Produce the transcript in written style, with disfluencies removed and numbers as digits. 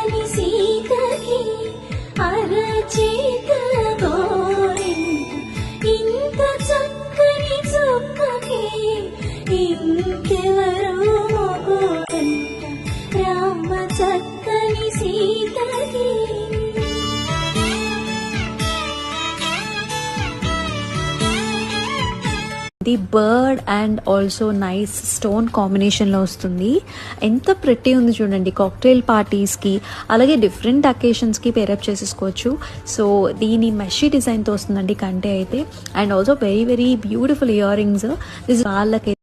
చక్కని సీతకి అరచేత గోరింట ఇంత చక్కని చుక్కకి ఇంకెవరో మొగుడంట రామ చక్కని సీతకి. The bird and also nice stone కాంబినేషన్లో వస్తుంది. ఎంత ప్రిటీ ఉంది చూడండి. కాక్టైల్ పార్టీస్కి అలాగే డిఫరెంట్ అకేషన్స్కి పేరప్ చేసేసుకోవచ్చు. సో దీని మెషీ డిజైన్తో వస్తుందండి కంటే అయితే. And also very very beautiful earrings. This వాళ్ళకి